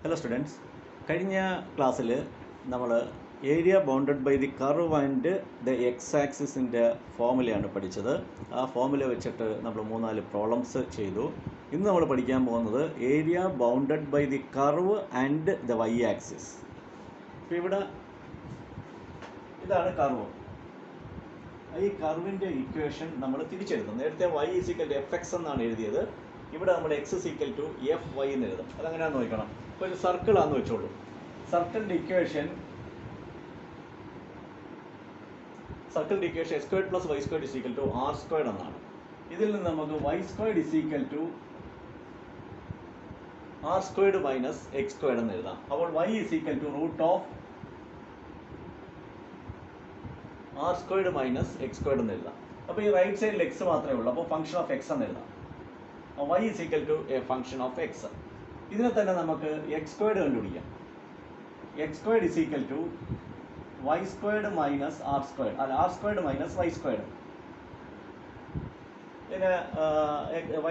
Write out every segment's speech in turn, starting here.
Hello students, കഴിഞ്ഞ ക്ലാസ്സിൽ നമ്മൾ area bounded by the curve and the X ആക്സിസിൻ്റെ ഫോമുലയാണ് പഠിച്ചത്. ആ ഫോമുല വെച്ചിട്ട് നമ്മൾ 3-4 പ്രോബ്ലംസ് ചെയ്തു. ഇന്ന് നമ്മൾ പഠിക്കാൻ പോകുന്നത് area bounded by the curve and the y axis. അപ്പോൾ ഇവിടെ ഇതാണ് കർവ്. ഈ കർവിൻ്റെ ഇക്വേഷൻ നമ്മൾ തിരിച്ചെഴുതും. നേരത്തെ y = fx എന്നാണ് എഴുതിയത്. ഇവിടെ നമ്മൾ x = fy എന്ന് എഴുതും. അതെങ്ങനെയാണെന്ന് നോക്കണം. ഇപ്പോൾ ഒരു സർക്കിളാണെന്ന് വെച്ചോളൂ. സർക്കിളിൻ്റെ ഇക്വേഷൻ x² + y² = r² എന്നാണ്. ഇതിൽ നിന്ന് നമുക്ക് y² = r² - x² എന്ന് എഴുതാം. അപ്പോൾ y = √r² - x² എന്ന് എഴുതാം. അപ്പോൾ ഈ റൈറ്റ് സൈഡിൽ x മാത്രമേ ഉള്ളൂ. അപ്പോൾ ഫംഗ്ഷൻ ഓഫ് x എന്ന് എഴുതാം. y = a function of x. ഇതിനെ തന്നെ നമുക്ക് x² കണ്ടുപിടിക്കാം. x² = y² - r², അല്ല r² - y². പിന്നെ y²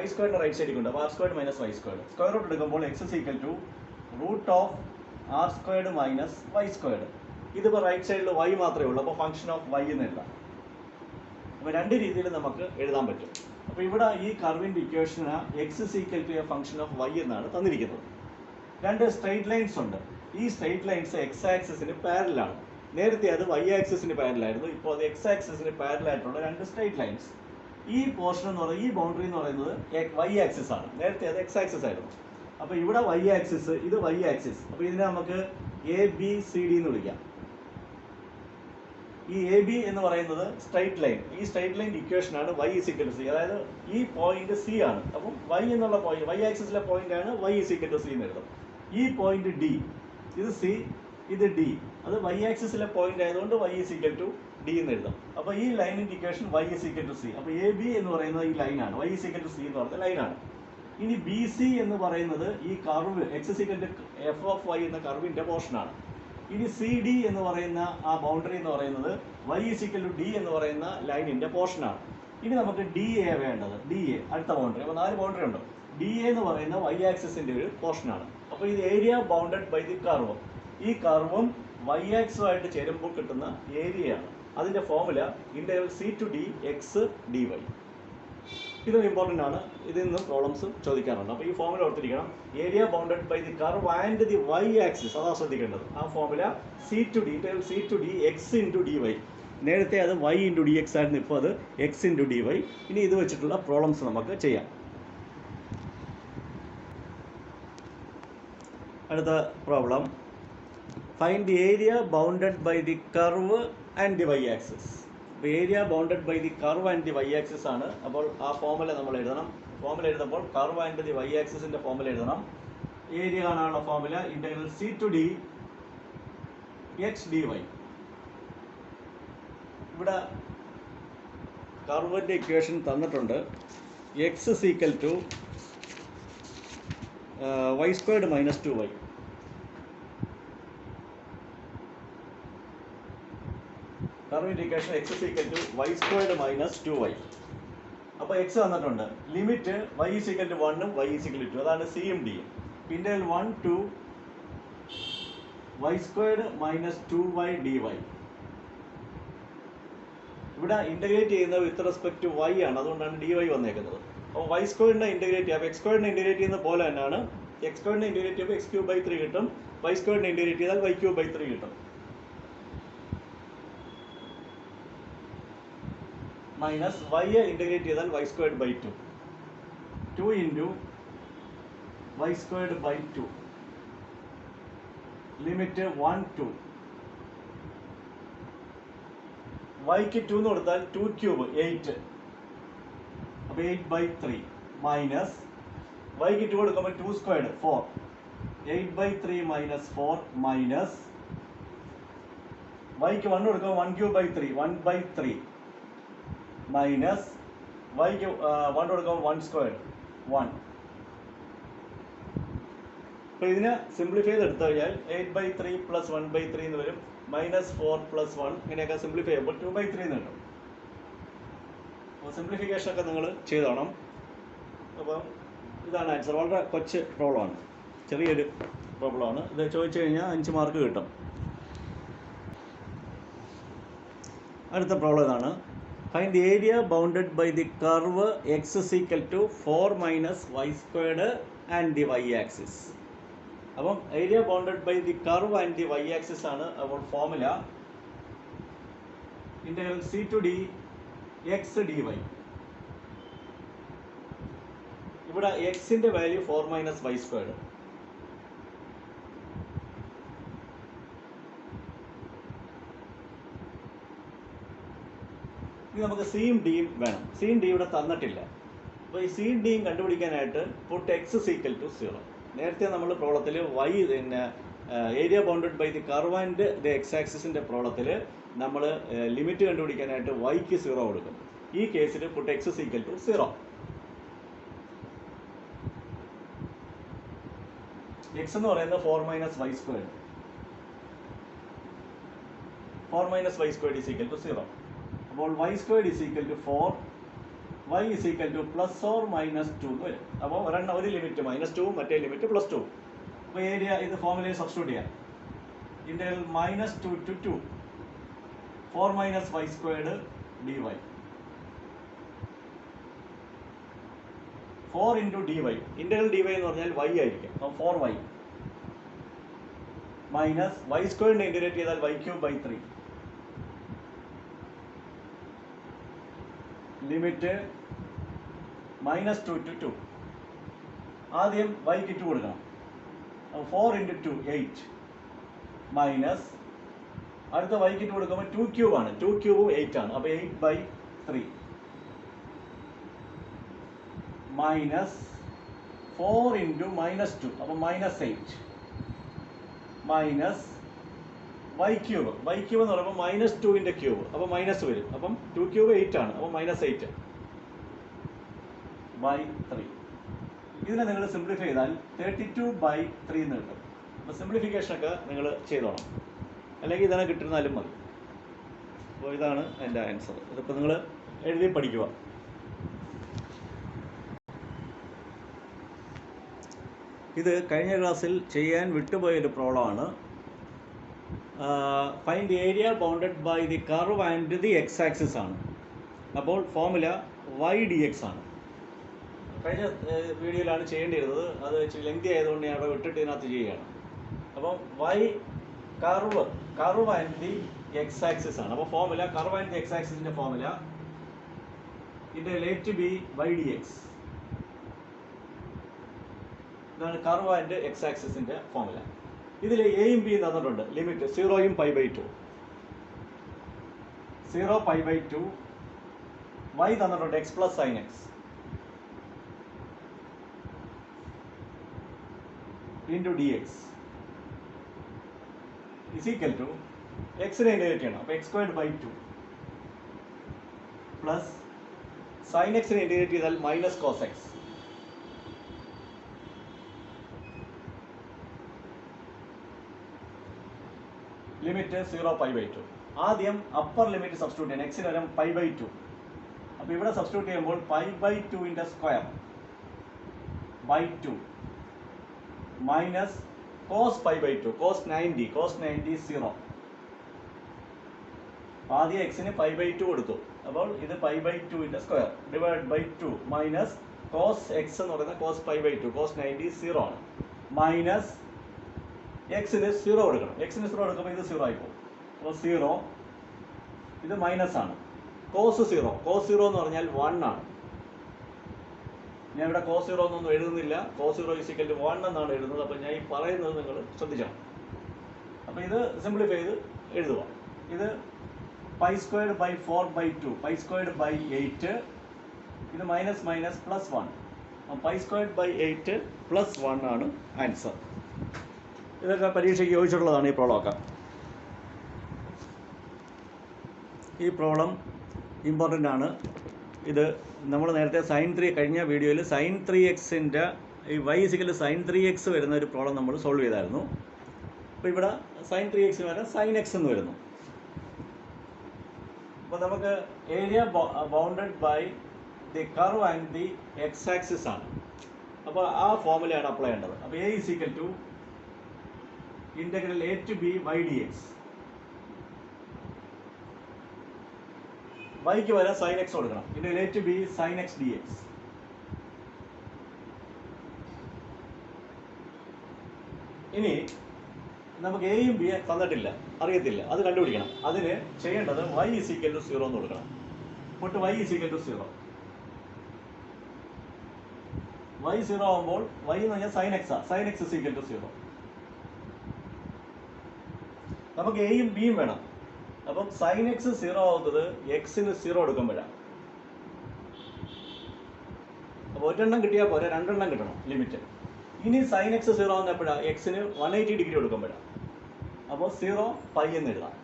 റൈറ്റ് സൈഡിൽ കൊണ്ട് അപ്പോൾ r² - y². സ്ക്വയർ റൂട്ട് എടുക്കുമ്പോൾ x = √r² - y². ഇതിപ്പോൾ റൈറ്റ് സൈഡിൽ y മാത്രമേ ഉള്ളൂ. അപ്പോൾ ഫംഗ്ഷൻ ഓഫ് y എന്ന് എഴുതാം. അപ്പോൾ രണ്ട് രീതിയിൽ നമുക്ക് എഴുതാൻ പറ്റും. അപ്പോൾ ഇവിടെ ഈ കർവിൻ്റെ ഇക്വേഷന് x = a function of y എന്നാണ് തന്നിരിക്കുന്നത്. രണ്ട് സ്ട്രെയിറ്റ് ലൈൻസ് ഉണ്ട്. ഈ സ്ട്രെയിറ്റ് ലൈൻസ് x ആക്സിസിന് പാരലാണ്. നേരത്തെ അത് y ആക്സിസിന് പാരലായിരുന്നു. ഇപ്പോൾ അത് x ആക്സിസിന് പാരലായിട്ടുള്ള രണ്ട് സ്ട്രെയിറ്റ് ലൈൻസ്. ഈ പോർഷൻ എന്ന് പറയുന്നത്, ഈ ബൗണ്ടറി എന്ന് പറയുന്നത് y ആക്സിസ് ആണ്. നേരത്തെ അത് x ആക്സിസ് ആയിരുന്നു. അപ്പോൾ ഇവിടെ y ആക്സിസ്, ഇത് y ആക്സിസ്. അപ്പോൾ ഇതിനെ നമുക്ക് ABCD എന്ന് വിളിക്കാം. ഈ AB എന്ന് പറയുന്നത് സ്ട്രെയിറ്റ് ലൈൻ. ഈ സ്ട്രെയിറ്റ് ലൈൻ ഇക്വേഷനാണ് y = c. അതായത് ഈ പോയിന്റ് C ആണ്. അപ്പം y എന്നുള്ള പോയിന്റ്, y ആക്സിസിലെ പോയിന്റ് ആണ് y = c എന്ന് എഴുതും. ഈ പോയിന്റ് D, ഇത് C, ഇത് D, അത് y ആക്സിസിലെ പോയിന്റ് ആയതുകൊണ്ട് y = D എന്ന് എഴുതാം. അപ്പോൾ ഈ ലൈനിൻ്റെ ഇക്വേഷൻ y = c. അപ്പോൾ AB എന്ന് പറയുന്നത് ഈ ലൈനാണ്, y = c എന്ന് പറയുന്ന ലൈനാണ്. ഇനി BC എന്ന് പറയുന്നത് ഈ കർവ് x = f(y) എന്ന കർവിൻ്റെ പോർഷനാണ്. ഇനി CD എന്ന് പറയുന്ന ആ ബൗണ്ടറി എന്ന് പറയുന്നത് y = D എന്ന് പറയുന്ന ലൈനിൻ്റെ പോർഷനാണ്. ഇനി നമുക്ക് DA വേണ്ടത്. DA അടുത്ത ബൗണ്ടറി. അപ്പോൾ 4 ബൗണ്ടറി ഉണ്ട്. DA എന്ന് പറയുന്ന y ആക്സിസിൻ്റെ ഒരു പോർഷനാണ്. അപ്പോൾ ഇത് area bounded by the curve. ഈ കർവും y ആക്സുമായിട്ട് ചേരുമ്പോൾ കിട്ടുന്ന ഏരിയയാണ്. അതിൻ്റെ formula C to D x dy. ഇതും ഇമ്പോർട്ടൻ്റ് ആണ്. ഇതിൽ നിന്ന് പ്രോബ്ലംസ് ചോദിക്കാറുണ്ട്. അപ്പോൾ ഈ ഫോമുല ഓർത്തിരിക്കണം. Area bounded by the curve and the y axis, അതാണ് ശ്രദ്ധിക്കേണ്ടത്. ആ formula C to D x × dy. നേരത്തെ അത് y × dx ആയിരുന്നു, ഇപ്പോൾ അത് x × dy. ഇനി ഇത് വെച്ചിട്ടുള്ള പ്രോബ്ലംസ് നമുക്ക് ചെയ്യാം. അടുത്ത problem, find the area bounded by the curve and the y axis. അപ്പോൾ area bounded by the curve and the y axis ആണ്. അപ്പോൾ ആ ഫോമുല നമ്മൾ എഴുതണം. ഫോമുല എഴുതുമ്പോൾ കർവ് ആൻഡ് ദി y ആക്സിസിൻ്റെ ഫോമുല എഴുതണം. ഏരിയ കാണാനുള്ള formula C to D x dy. ഇവിടെ കർവിൻ്റെ ഇക്വേഷൻ തന്നിട്ടുണ്ട്. x = y² - 2y. കർവിൻ്റെ ഇക്വേഷൻ x = y² - 2y. അപ്പോൾ x തന്നിട്ടുണ്ട്. ലിമിറ്റ് y = 1 ഉം y = 2, അതാണ് C യും D യും. പിന്നെ 1 to y² - 2y dy. ഇവിടെ ഇൻ്റഗ്രേറ്റ് ചെയ്യുന്നത് വിത്ത് റെസ്പെക്ട് ടു y ആണ്, അതുകൊണ്ടാണ് dy വന്നേക്കുന്നത്. അപ്പോൾ y² ഇൻ്റഗ്രേറ്റ് ചെയ്യുക. അപ്പോൾ x² ഇൻ്റഗ്രേറ്റ് ചെയ്യുന്ന പോലെ തന്നെയാണ്. x² ഇൻ്റഗ്രേറ്റ് ചെയ്യുമ്പോൾ x³ 3 കിട്ടും. y² ഇൻ്റഗ്രേറ്റ് ചെയ്താൽ y³ 3 കിട്ടും. മൈനസ് y ഇൻ്റഗ്രേറ്റ് ചെയ്താൽ y² 2. 2 × y² 2. ലിമിറ്റ് 1 to y-ക്ക് 2 എന്ന് കൊടുത്താൽ 2³ 8. അപ്പോൾ 8/3 മൈനസ് y-ക്ക് 2 കൊടുക്കുമ്പോൾ 2² 4. 8/3 - 4 മൈനസ് y-ക്ക് 1 കൊടുക്കുമ്പോൾ 1³ 3 1/3 മൈനസ് y-ക്ക് 1 കൊടുക്കുമ്പോൾ 1² 1. അപ്പോൾ ഇതിനെ സിംപ്ലിഫൈ ചെയ്തെടുത്തു കഴിഞ്ഞാൽ 8/3 + 1/3 എന്ന് വരും. -4 + 1 ഇങ്ങനെയൊക്കെ സിംപ്ലിഫൈ ചെയ്യുമ്പോൾ 2/3 എന്ന് കിട്ടും. അപ്പോൾ സിംപ്ലിഫിക്കേഷനൊക്കെ നിങ്ങൾ ചെയ്തോണം. അപ്പോൾ ഇതാണ് ആൻസർ. വളരെ കൊച്ചു പ്രോബ്ലമാണ്, ചെറിയൊരു പ്രോബ്ലമാണ്. ഇത് ചോദിച്ചു കഴിഞ്ഞാൽ 5 മാർക്ക് കിട്ടും. അടുത്ത പ്രോബ്ലം ഇതാണ്. Find the area bounded by the curve x is equal to 4 minus y squared and the y axis. അപ്പം area bounded by the curve and the y axis ആണ്. അപ്പോൾ formula integral c to d x d y. ഇവിടെ എക്സിന്റെ value 4 minus y squared. ഇനി നമുക്ക് സിയും ഡിയും വേണം. സിയും ഡി ഇവിടെ തന്നിട്ടില്ല. അപ്പോൾ ഈ സിയും ഡിയും കണ്ടുപിടിക്കാനായിട്ട് put x is equal to 0. നേരത്തെ നമ്മൾ പ്രോബ്ലത്തിൽ വൈ പിന്നെ area bounded by the curve and the x ആക്സിസിൻ്റെ പ്രോബ്ലത്തിൽ നമ്മൾ ലിമിറ്റ് കണ്ടുപിടിക്കാനായിട്ട് വൈക്ക് 0 കൊടുക്കും. ഈ കേസിൽ put x is equal to 0. X എന്ന് പറയുന്നത് 4 minus y squared. 4 minus y squared is equal to 0. അപ്പോൾ y squared is equal to 4, y is equal to plus or minus 2 എന്ന് വരും. അപ്പോൾ ഒരു ലിമിറ്റ് -2, മറ്റേ ലിമിറ്റ് +2. അപ്പോൾ ഏരിയ ഇത് ഫോർമുലയിൽ സബ്സ്റ്റിറ്റ്യൂട്ട് ചെയ്യാം. Integral -2 to 2 4 minus y squared d y. 4 into d y. Integral d y എന്ന് പറഞ്ഞാൽ വൈ ആയിരിക്കും. അപ്പോൾ 4y മൈനസ് വൈ സ്ക്വയറിനെ ഇൻറ്റഗ്രേറ്റ് ചെയ്താൽ y³ 3. Limit -2 to 2. ആദ്യം വൈക്ക് 2 കൊടുക്കണം. 4 ഇൻറ്റു 2 8 മൈനസ് അടുത്ത വൈക്ക് 2 കൊടുക്കുമ്പോൾ 2³ ആണ്. 2³ 8 ആണ്. അപ്പോൾ 8/3 മൈനസ് 4 ഇൻറ്റു -2 അപ്പോൾ -8 മൈനസ് y³ എന്ന് പറയുമ്പോൾ -2ന്റെ ക്യൂബ് അപ്പോൾ മൈനസ് വരും. അപ്പം 2³ 8 ആണ്. അപ്പോൾ -8/3. ഇതിനെ നിങ്ങൾ സിംപ്ലിഫൈ ചെയ്താൽ 32/3 എന്ന് കിട്ടും. അപ്പോൾ സിംപ്ലിഫിക്കേഷനൊക്കെ നിങ്ങൾ ചെയ്തോണം, അല്ലെങ്കിൽ ഇതാണ് കിട്ടുന്നാലും മതി. അപ്പോൾ ഇതാണ് എൻ്റെ ആൻസർ. ഇതിപ്പോൾ നിങ്ങൾ എഴുതി പഠിക്കുക. ഇത് കഴിഞ്ഞ ക്ലാസ്സിൽ ചെയ്യാൻ വിട്ടുപോയൊരു പ്രോബ്ലമാണ്. Find area bounded by the curve and the x axis ആണ്. അപ്പോൾ ഫോർമുല വൈ ഡി എക്സ് ആണ്. കഴിഞ്ഞ വീഡിയോയിലാണ് ചെയ്യേണ്ടിയിരുന്നത്. അത് ഇച്ചിരി ലെങ്തി ആയതുകൊണ്ട് ഞാൻ അവിടെ വിട്ടിട്ട് ഇതിനകത്ത് ചെയ്യുകയാണ്. അപ്പം y curve and the x axis ആണ്. അപ്പോൾ formula curve and the x ആക്സിസിൻ്റെ formula let b y d x. ഇതാണ് കർവ് ആൻഡ് എക്സ് ആക്സിസിൻ്റെ ഫോർമുല. ഇതിൽ എയും ബിയും തന്നിട്ടുണ്ട്. ലിമിറ്റ് 0യും π/2. 0 π/2. വൈ തന്നിട്ടുണ്ട് x + sin x into d x is equal to എക്സിനെ ഇൻറ്റഗ്രേറ്റ് ചെയ്യണം. അപ്പോൾ x²/2 പ്ലസ് sin x നെ ഇൻറ്റഗ്രേറ്റ് ചെയ്താൽ മൈനസ് cos x. ലിമിറ്റ് 0 π/2. ആദ്യം അപ്പർ ലിമിറ്റ് സബ്സ്റ്റിറ്റ്യൂട്ട് ചെയ്യണം. എക്സിന് വരും π/2. അപ്പോൾ ഇവിടെ സബ്സ്റ്റിറ്റ്യൂട്ട് ചെയ്യുമ്പോൾ π/2 square by 2 minus cos π/2 cos 90 0. ആദ്യം എക്സിന് π/2 കൊടുത്തു. അപ്പോൾ ഇത് π/2 square divide by 2 minus cos x എന്ന് പറയുന്നത് cos π/2 cos 90 0 ആണ്. മൈനസ് എക്സിന് 0 കൊടുക്കണം. എക്സിന് 0 കൊടുക്കുമ്പോൾ ഇത് 0 ആയിപ്പോകും. അപ്പോൾ 0 ഇത് മൈനസ് ആണ്. cos 0 എന്ന് പറഞ്ഞാൽ 1 ആണ്. ഞാൻ ഇവിടെ cos 0 എന്നൊന്നും എഴുതുന്നില്ല. cos 0 = 1 എന്നാണ് എഴുതുന്നത്. അപ്പോൾ ഞാൻ ഈ പറയുന്നത് നിങ്ങൾ ശ്രദ്ധിക്കണം. അപ്പോൾ ഇത് സിംപ്ലിഫൈ ചെയ്ത് എഴുതുക. ഇത് π²/4/2 π²/8. ഇത് മൈനസ് +1. π²/8 + 1 ആണ് ആൻസർ. ഇതൊക്കെ പരീക്ഷയ്ക്ക് ചോദിച്ചിട്ടുള്ളതാണ്. ഈ പ്രോബ്ലമൊക്കെ ഈ പ്രോബ്ലം ഇമ്പോർട്ടൻ്റ് ആണ്. ഇത് നമ്മൾ നേരത്തെ കഴിഞ്ഞ വീഡിയോയിൽ sin 3x ഈ y = sin 3x വരുന്ന ഒരു പ്രോബ്ലം നമ്മൾ സോൾവ് ചെയ്തായിരുന്നു. അപ്പോൾ ഇവിടെ sin 3x വരെ sin x എന്ന് വരുന്നു. അപ്പോൾ നമുക്ക് area bounded by the curve and the x axis ആണ്. അപ്പോൾ ആ ഫോർമുലയാണ് അപ്ലൈ ചെയ്യേണ്ടത്. അപ്പോൾ A = integral a to b y dx. yക്ക് വരെ sin x കൊടുക്കണം. Integral a to b sin x dx. ഇനി നമുക്ക് എയും ബി തന്നിട്ടില്ല, അറിയത്തില്ല, അത് കണ്ടുപിടിക്കണം. അതിന് ചെയ്യേണ്ടത് y is equal to 0 എന്ന് കൊടുക്കണം. Puttu y is equal to 0. y 0 ആകുമ്പോൾ y എന്ന് പറഞ്ഞാൽ sin x ആണ്. sin x is equal to 0. നമുക്ക് എയും ബിയും വേണം. അപ്പം sin x 0 ആവുന്നത് എക്സിന് 0 കൊടുക്കുമ്പോഴാണ്. അപ്പോൾ ഒരെണ്ണം കിട്ടിയാൽ പോരെ, രണ്ടെണ്ണം കിട്ടണം ലിമിറ്റ്. ഇനി sin x 0 ആവുന്നപ്പോഴാണ് എക്സിന് 180 ഡിഗ്രി കൊടുക്കുമ്പോഴാണ്. അപ്പോൾ 0 പൈ എന്ന് എഴുതാം.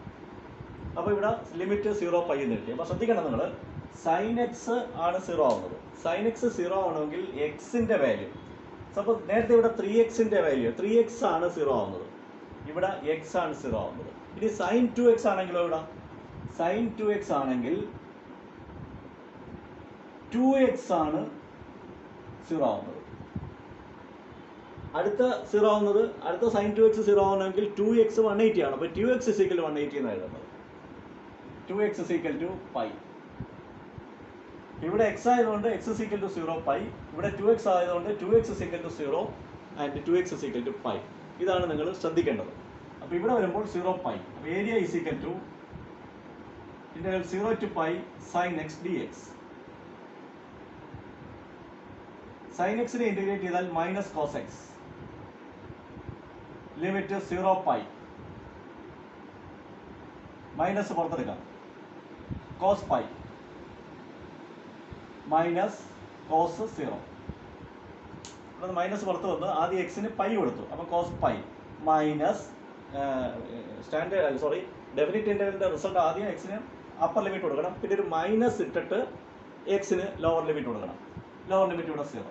അപ്പോൾ ഇവിടെ ലിമിറ്റ് 0 പൈ എന്ന് എഴുതി. അപ്പോൾ ശ്രദ്ധിക്കണം, നിങ്ങൾ sin x ആണ് 0 ആവുന്നത്. sin x 0 ആവണമെങ്കിൽ എക്സിൻ്റെ വാല്യൂ, സപ്പോസ് നേരത്തെ ഇവിടെ 3x വാല്യൂ 3x ആണ് 0 ആവുന്നത്, ഇവിടെ x ആണ് 0 ആവുന്നത്. ഇനി sin 2x ആണെങ്കിലോ, ഇവിടെ sin 2x ആണെങ്കിൽ 2x ആണ് 0 ആവുന്നത്. അടുത്ത 0 ആവുന്നത്, അടുത്ത sin 2x 0 ആവണമെങ്കിൽ 2x 180 ആണ്. അപ്പോൾ 2x is equal to 180 എന്ന് എഴുതുന്നത്. 2x is equal to pi. ഇവിടെ x ആയതുകൊണ്ട് x is equal to 0 pi. ഇവിടെ 2x ആയതുകൊണ്ട് 2x is equal to 0 and 2x is equal to pi. ഇതാണ് നിങ്ങൾ ശ്രദ്ധിക്കേണ്ടത്. അപ്പോൾ ഇവിടെ വരുമ്പോൾ 0 പൈ. അപ്പോൾ area is equal to integral 0 to pi sin x dx. sin x നെ ഇന്റഗ്രേറ്റ് ചെയ്താൽ minus cos x. Limit 0 pi. Minus പുറത്തെടുക്കാം. cos pi minus cos 0. ഇവിടെ മൈനസ് പുറത്ത് വന്ന് ആദ്യം എക്സിന് പൈ കൊടുത്തു. അപ്പോൾ കോസ് പൈ മൈനസ് ഡെഫിനിറ്റ് ഇന്റഗ്രലിന്റെ റിസൾട്ട് ആദ്യം എക്സിന് അപ്പർ ലിമിറ്റ് കൊടുക്കണം, പിന്നെ ഒരു മൈനസ് ഇട്ടിട്ട് എക്സിന് ലോവർ ലിമിറ്റ് കൊടുക്കണം. ലോവർ ലിമിറ്റ് ഇവിടെ 0.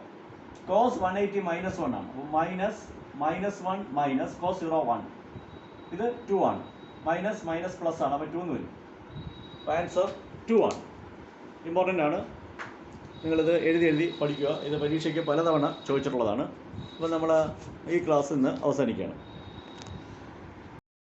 കോസ് 180 മൈനസ് 1 ആണ്. Minus 1 minus cos 0 1. ഇത് 2 ആണ്. മൈനസ് മൈനസ് പ്ലസ് ആണ്. അപ്പോൾ 2 എന്ന് വരും. ആൻസർ 2 ആണ്. ഇമ്പോർട്ടൻ്റ് ആണ്, നിങ്ങളിത് എഴുതി പഠിക്കുക. ഇത് പരീക്ഷയ്ക്ക് പലതവണ ചോദിച്ചിട്ടുള്ളതാണ്. അപ്പോൾ നമ്മൾ ഈ ക്ലാസ് ഇന്ന് അവസാനിക്കുകയാണ്.